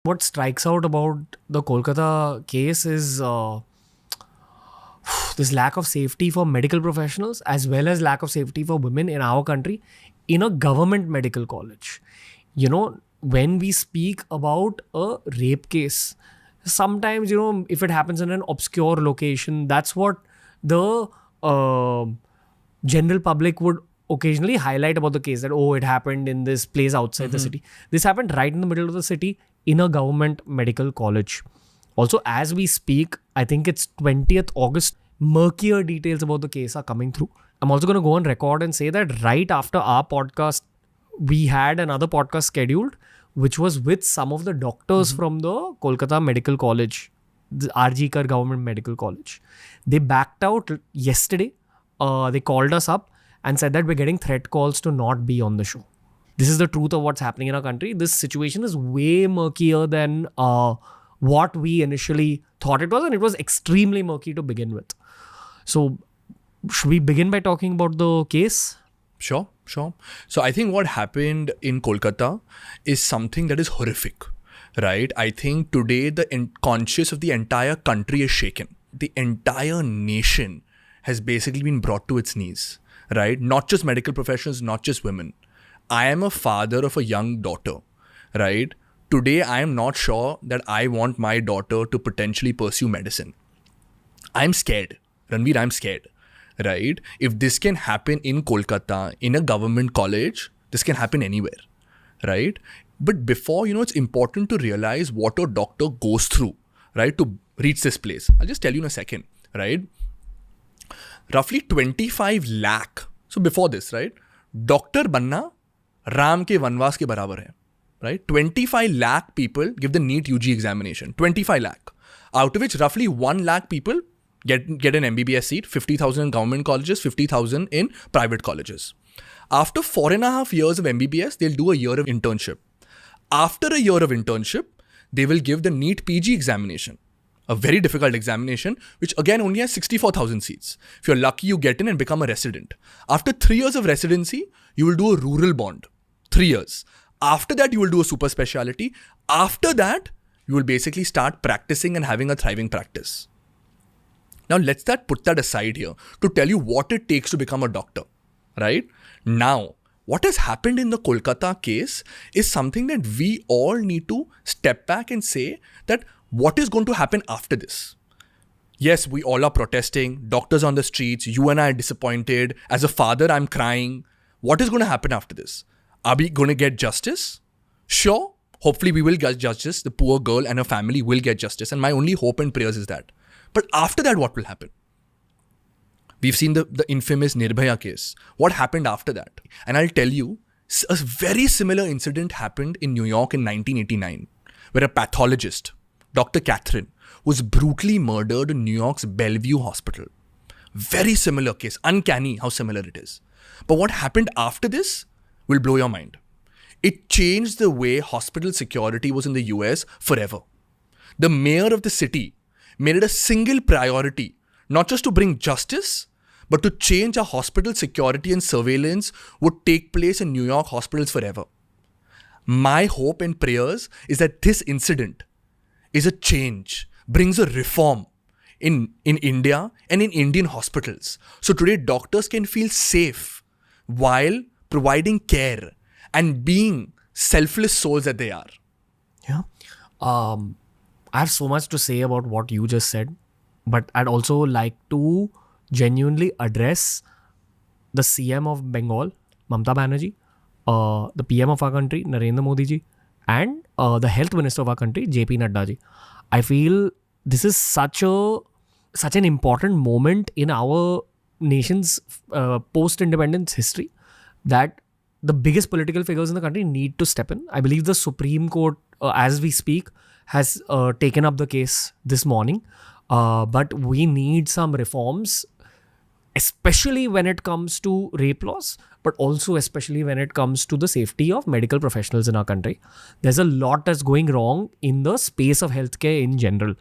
What strikes out about the Kolkata case is this lack of safety for medical professionals as well as lack of safety for women in our country in a government medical college. You know, when we speak about a rape case, sometimes, you know, if it happens in an obscure location, that's what the general public would occasionally highlight about the case, that, oh, it happened in this place outside the city. This happened right in the middle of the city in a government medical college. Also, as we speak, I think it's 20th August, murkier details about the case are coming through. I'm also going to go on record and say that right after our podcast, we had another podcast scheduled, which was with some of the doctors from the Kolkata Medical College, the RG Kar Government Medical College. They backed out yesterday. They called us up and said that we're getting threat calls to not be on the show. This is the truth of what's happening in our country. This situation is way murkier than what we initially thought it was, and it was extremely murky to begin with. So, should we begin by talking about the case? Sure. So I think what happened in Kolkata is something that is horrific, right? I think today the conscience of the entire country is shaken. The entire nation has basically been brought to its knees, right? Not just medical professionals, not just women. I am a father of a young daughter, right? Today, I am not sure that I want my daughter to potentially pursue medicine. I'm scared. Ranveer, I'm scared. Right? If this can happen in Kolkata, in a government college, this can happen anywhere, right? But before, it's important to realize what a doctor goes through, right, to reach this place. I'll just tell you in a second, right? Roughly 25 lakh. So before this, right? Doctor banna Ram ke vanvas ke barabar hai, right? 25 lakh people give the NEET UG examination. 25 lakh. Out of which roughly 1 lakh people get an MBBS seat, 50,000 in government colleges, 50,000 in private colleges. After 4.5 years of MBBS, they'll do a year of internship. After a year of internship, they will give the NEET PG examination, a very difficult examination, which again only has 64,000 seats. If you're lucky, you get in and become a resident. After 3 years of residency, you will do a rural bond. 3 years. After that, you will do a super specialty. After that, you will basically start practicing and having a thriving practice. Now, let's put that aside here to tell you what it takes to become a doctor, right? Now, what has happened in the Kolkata case is something that we all need to step back and say that what is going to happen after this? Yes, we all are protesting, doctors on the streets, you and I are disappointed. As a father, I'm crying. What is going to happen after this? Are we going to get justice? Sure. Hopefully, we will get justice. The poor girl and her family will get justice. And my only hope and prayers is that. But after that, what will happen? We've seen the infamous Nirbhaya case. What happened after that? And I'll tell you, a very similar incident happened in New York in 1989, where a pathologist, Dr. Catherine, was brutally murdered in New York's Bellevue Hospital. Very similar case. Uncanny how similar it is. But what happened after this will blow your mind. It changed the way hospital security was in the US forever. The mayor of the city made it a single priority, not just to bring justice, but to change how hospital security and surveillance would take place in New York hospitals forever. My hope and prayers is that this incident is a change, brings a reform in India and in Indian hospitals. So today doctors can feel safe while providing care and being selfless souls that they are. Yeah. I have so much to say about what you just said, but I'd also like to genuinely address the CM of Bengal, Mamata Banerjee, the PM of our country, Narendra Modi ji, and the Health Minister of our country, JP Nadda ji. I feel this is such an important moment in our nation's post-independence history that the biggest political figures in the country need to step in. I believe the Supreme Court, as we speak, has taken up the case this morning. But we need some reforms, especially when it comes to rape laws, but also especially when it comes to the safety of medical professionals in our country. There's a lot that's going wrong in the space of healthcare in general.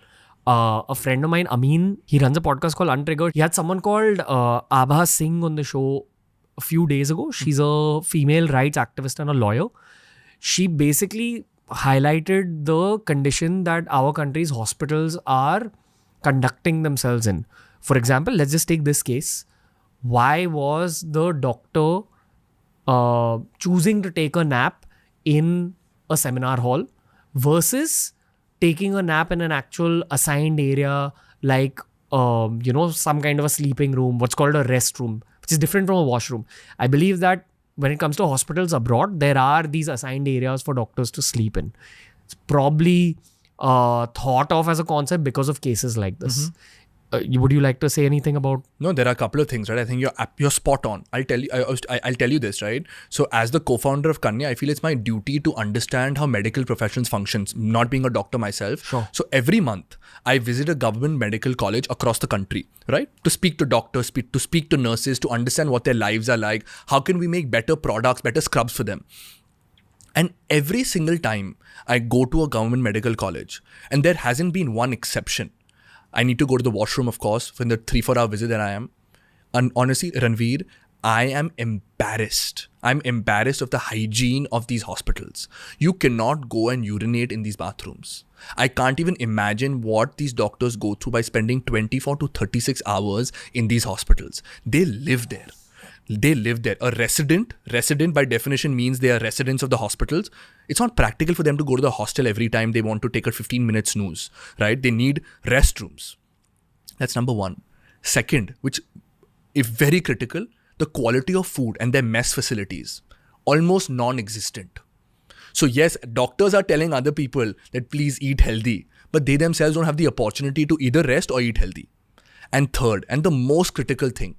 A friend of mine, Amin, he runs a podcast called Untriggered. He had someone called Abha Singh on the show a few days ago. She's a female rights activist and a lawyer. She basically highlighted the condition that our country's hospitals are conducting themselves in. For example, let's just take this case. Why was the doctor choosing to take a nap in a seminar hall versus taking a nap in an actual assigned area like some kind of a sleeping room, what's called a rest room, which is different from a washroom. I believe that when it comes to hospitals abroad, there are these assigned areas for doctors to sleep in. It's probably thought of as a concept because of cases like this. Would you like to say anything about? No, there are a couple of things, right? I think you're spot on. I'll tell you this, right? So as the co-founder of Kanya, I feel it's my duty to understand how medical professions functions, not being a doctor myself. Sure. So every month I visit a government medical college across the country, right? To speak to doctors, to speak to nurses, to understand what their lives are like. How can we make better products, better scrubs for them? And every single time I go to a government medical college, and there hasn't been one exception. I need to go to the washroom, of course, for the 3-4 hour visit that I am. And honestly, Ranveer, I am embarrassed. I'm embarrassed of the hygiene of these hospitals. You cannot go and urinate in these bathrooms. I can't even imagine what these doctors go through by spending 24 to 36 hours in these hospitals. They live there. A resident by definition means they are residents of the hospitals. It's not practical for them to go to the hostel every time they want to take a 15-minute snooze, right? They need restrooms. That's number one. Second, which is very critical, the quality of food and their mess facilities, almost non-existent. So yes, doctors are telling other people that please eat healthy, but they themselves don't have the opportunity to either rest or eat healthy. And third, and the most critical thing,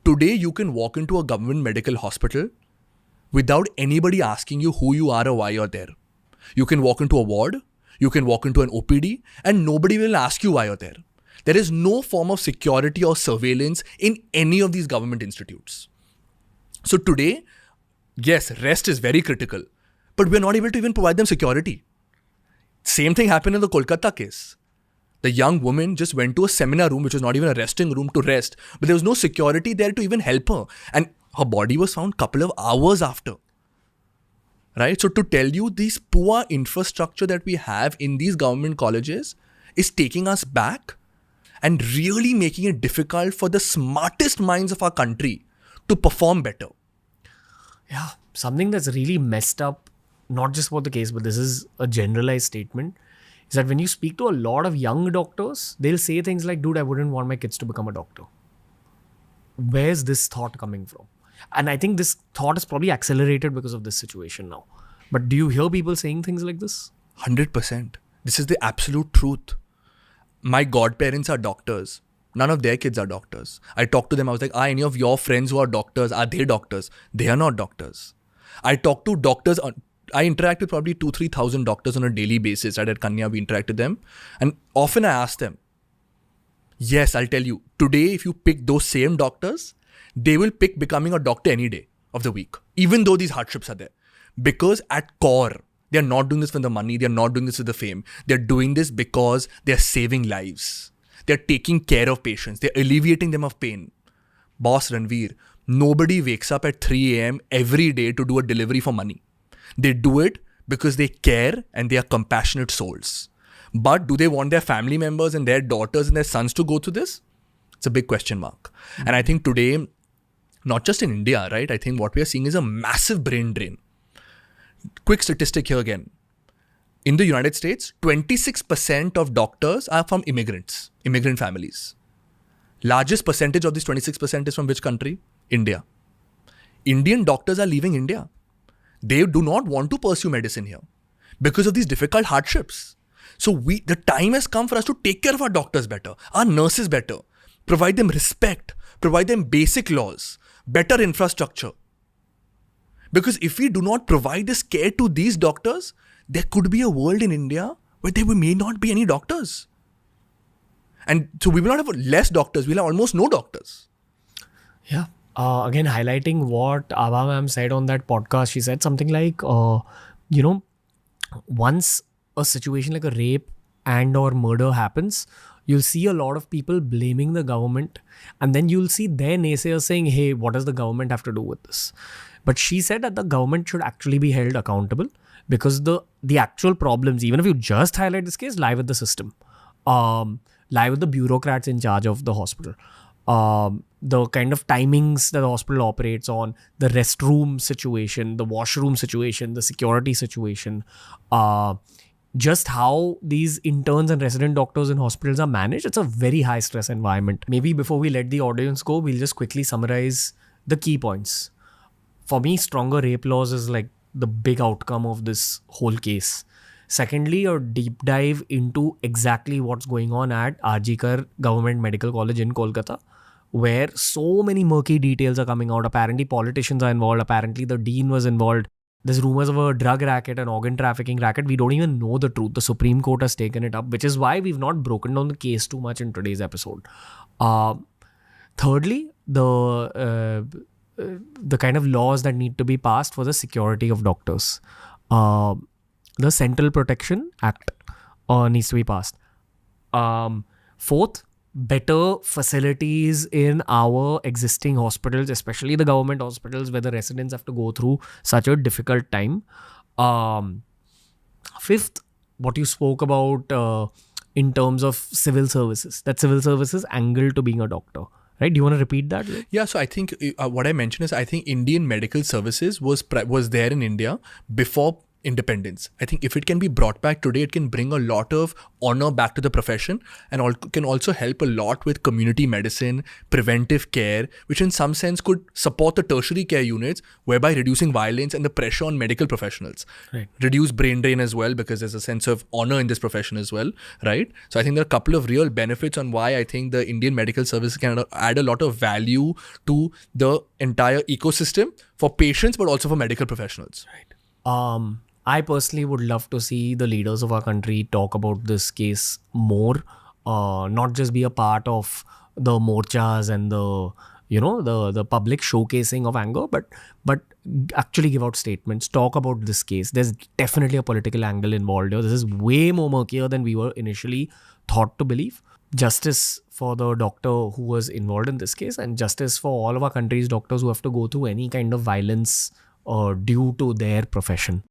today, you can walk into a government medical hospital without anybody asking you who you are or why you're there. You can walk into a ward, you can walk into an OPD, and nobody will ask you why you're there. There is no form of security or surveillance in any of these government institutes. So today, yes, rest is very critical, but we're not able to even provide them security. Same thing happened in the Kolkata case. The young woman just went to a seminar room, which was not even a resting room, to rest. But there was no security there to even help her. And her body was found a couple of hours after. Right? So to tell you, this poor infrastructure that we have in these government colleges is taking us back and really making it difficult for the smartest minds of our country to perform better. Yeah, something that's really messed up, not just about the case, but this is a generalized statement, is that when you speak to a lot of young doctors, they'll say things like, dude, I wouldn't want my kids to become a doctor. Where's this thought coming from? And I think this thought is probably accelerated because of this situation now. But do you hear people saying things like this? 100%. This is the absolute truth. My godparents are doctors. None of their kids are doctors. I talked to them. I was like, are any of your friends who are doctors, are they doctors? They are not doctors. I talk to doctors. I interact with probably 2,000-3,000 doctors on a daily basis. Right? At Kanya, we interact with them. And often I ask them, yes, I'll tell you, today if you pick those same doctors, they will pick becoming a doctor any day of the week, even though these hardships are there. Because at core, they're not doing this for the money. They're not doing this for the fame. They're doing this because they're saving lives. They're taking care of patients. They're alleviating them of pain. Boss Ranveer, nobody wakes up at 3 a.m. every day to do a delivery for money. They do it because they care and they are compassionate souls. But do they want their family members and their daughters and their sons to go through this? It's a big question mark. Mm-hmm. And I think today, not just in India, right? I think what we are seeing is a massive brain drain. Quick statistic here again. In the United States, 26% of doctors are from immigrant families. Largest percentage of this 26% is from which country? India. Indian doctors are leaving India. They do not want to pursue medicine here because of these difficult hardships. So the time has come for us to take care of our doctors better, our nurses better, provide them respect, provide them basic laws, better infrastructure. Because if we do not provide this care to these doctors, there could be a world in India where there may not be any doctors. And so we will not have less doctors, we'll have almost no doctors. Yeah. Again, highlighting what Abha ma'am said on that podcast, she said something like, once a situation like a rape and or murder happens, you'll see a lot of people blaming the government, and then you'll see their naysayers saying, hey, what does the government have to do with this? But she said that the government should actually be held accountable because the actual problems, even if you just highlight this case, lie with the system, lie with the bureaucrats in charge of the hospital. The kind of timings that the hospital operates on, the restroom situation, the washroom situation, the security situation, just how these interns and resident doctors in hospitals are managed. It's a very high stress environment. Maybe before we let the audience go, we'll just quickly summarize the key points. For me, stronger rape laws is like the big outcome of this whole case. Secondly, a deep dive into exactly what's going on at RG Kar Government Medical College in Kolkata, where so many murky details are coming out. Apparently, politicians are involved. Apparently, the dean was involved. There's rumors of a drug racket, an organ trafficking racket. We don't even know the truth. The Supreme Court has taken it up, which is why we've not broken down the case too much in today's episode. Thirdly, the kind of laws that need to be passed for the security of doctors. The Central Protection Act needs to be passed. Fourth, better facilities in our existing hospitals, especially the government hospitals where the residents have to go through such a difficult time. Fifth, what you spoke about in terms of civil services, that civil services angle to being a doctor. Right? Do you want to repeat that? Yeah, so I think what I mentioned is I think Indian medical services was there in India before independence. I think if it can be brought back today, it can bring a lot of honor back to the profession and can also help a lot with community medicine, preventive care, which in some sense could support the tertiary care units, whereby reducing violence and the pressure on medical professionals. Right. Reduce brain drain as well, because there's a sense of honor in this profession as well, right? So I think there are a couple of real benefits on why I think the Indian medical services can add a lot of value to the entire ecosystem for patients, but also for medical professionals. Right. I personally would love to see the leaders of our country talk about this case more, not just be a part of the morchas and the public showcasing of anger, but actually give out statements, talk about this case. There's definitely a political angle involved here. This is way more murkier than we were initially thought to believe. Justice for the doctor who was involved in this case, and justice for all of our country's doctors who have to go through any kind of violence due to their profession.